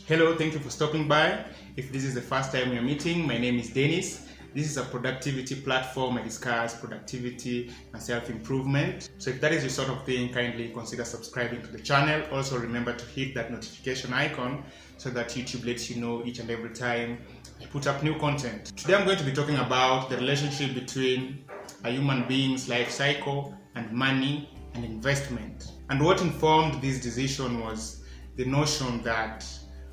Hello, thank you for stopping by. If this is the first time you're meeting, my name is Dennis. This is a productivity platform. I discuss productivity and self-improvement. So if that is your sort of thing, kindly consider subscribing to the channel. Also remember to hit that notification icon so that YouTube lets you know each and every time I put up new content. Today I'm going to be talking about the relationship between a human being's life cycle and money and investment. And what informed this decision was the notion that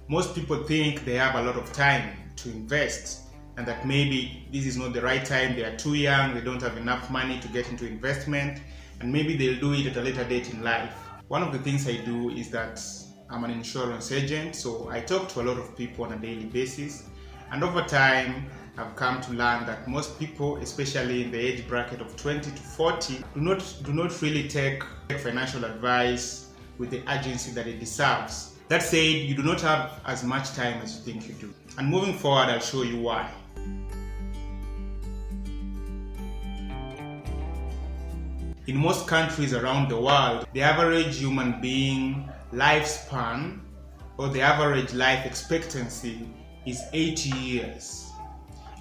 most people think they have a lot of time to invest and that maybe this is not the right time, they are too young, they don't have enough money to get into investment, and maybe they'll do it at a later date in life. One of the things I do is that I'm an insurance agent, so I talk to a lot of people on a daily basis, and over time I've come to learn that most people, especially in the age bracket of 20 to 40, do not really take financial advice with the urgency that it deserves. That said, you do not have as much time as you think you do. And moving forward, I'll show you why. In most countries around the world, the average human being lifespan or the average life expectancy is 80 years.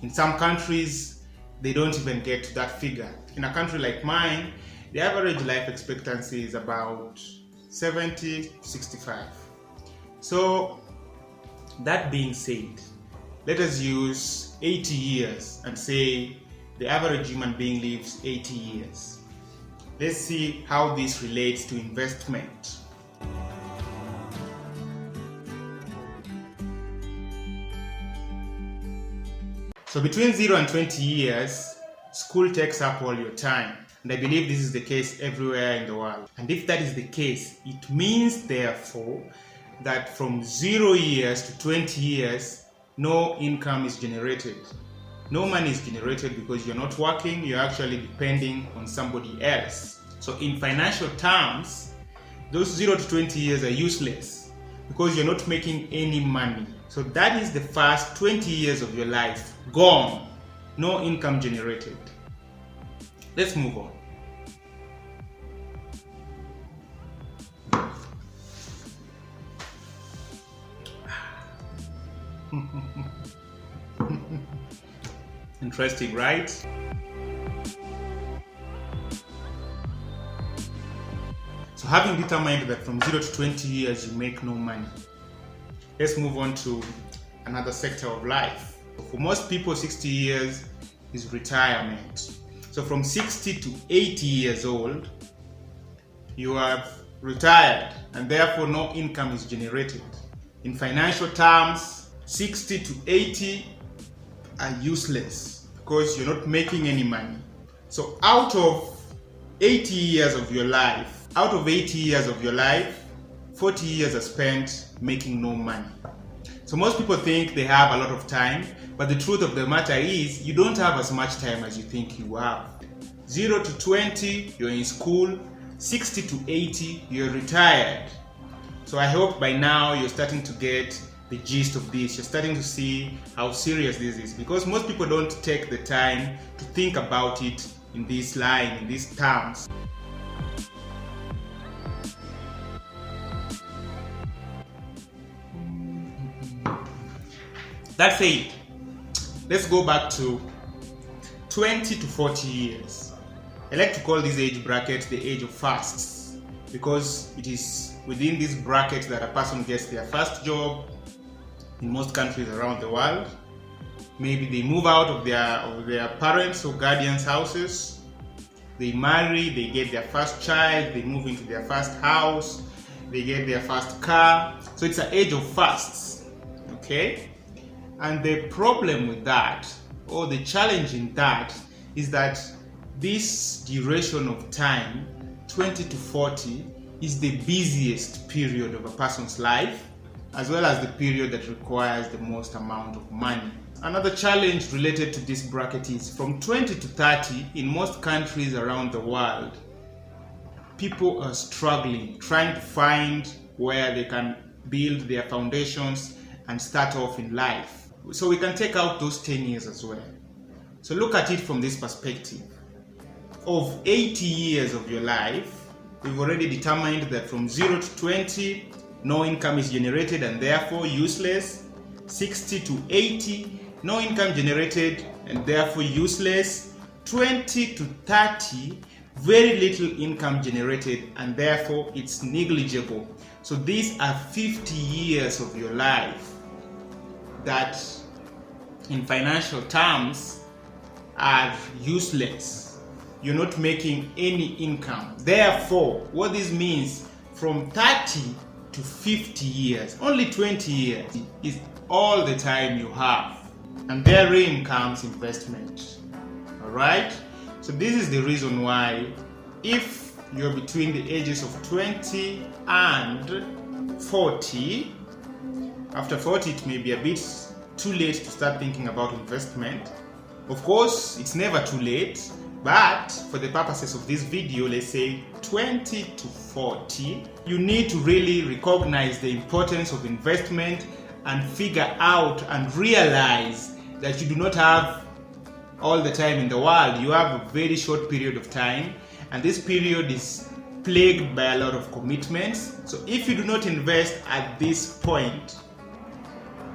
In some countries, they don't even get to that figure. In a country like mine, the average life expectancy is about 70, 65. So, that being said, let us use 80 years and say the average human being lives 80 years. Let's see how this relates to investment. So between 0 and 20 years, school takes up all your time. And I believe this is the case everywhere in the world. And if that is the case, it means therefore that from 0 years to 20 years, no income is generated. No money is generated because you're not working, you're actually depending on somebody else. So in financial terms, those 0 to 20 years are useless because you're not making any money. So that is the first 20 years of your life gone. No income generated. Let's move on. Interesting, right? So having determined that from 0 to 20 years you make no money, let's move on to another sector of life. For most people, 60 years is retirement. So from 60 to 80 years old, you have retired and therefore no income is generated. In financial terms, 60 to 80 are useless because you're not making any money. So out of 80 years of your life, 40 years are spent making no money. So most people think they have a lot of time, but the truth of the matter is you don't have as much time as you think you have. 0 to 20, you're in school. 60 to 80, you're retired. So I hope by now you're starting to get the gist of this. You're starting to see how serious this is because most people don't take the time to think about it in this line, in these terms. That's it. Let's go back to 20 to 40 years. I like to call this age bracket the age of firsts because it is within this bracket that a person gets their first job in most countries around the world. Maybe they move out of their parents' or guardians' houses. They marry, they get their first child, they move into their first house, they get their first car. So it's an age of firsts. Okay? And the problem with that, or the challenge in that, is that this duration of time, 20 to 40, is the busiest period of a person's life, as well as the period that requires the most amount of money. Another challenge related to this bracket is from 20 to 30, in most countries around the world, people are struggling, trying to find where they can build their foundations and start off in life. So we can take out those 10 years as well. So look at it from this perspective. Of 80 years of your life, we've already determined that from 0 to 20, no income is generated and therefore useless. 60 to 80, no income generated and therefore useless. 20 to 30, very little income generated and therefore it's negligible. So these are 50 years of your life that in financial terms are useless. You're not making any income. Therefore, what this means, from 30 to 50 years, only 20 years is all the time you have. And therein comes investment. Alright? So this is the reason why, if you're between the ages of 20 and 40, after 40 it may be a bit too late to start thinking about investment. Of course, it's never too late, but for the purposes of this video, let's say 20 to 40, you need to really recognize the importance of investment and figure out and realize that you do not have all the time in the world. You have a very short period of time, and this period is plagued by a lot of commitments. So if you do not invest at this point,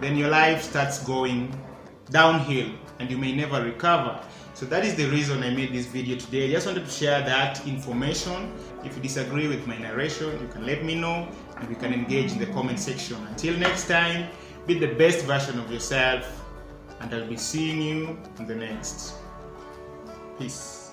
then your life starts going downhill and you may never recover. So that is the reason I made this video today. I just wanted to share that information. If you disagree with my narration, you can let me know and we can engage in the comment section. Until next time, be the best version of yourself, and I'll be seeing you in the next. Peace.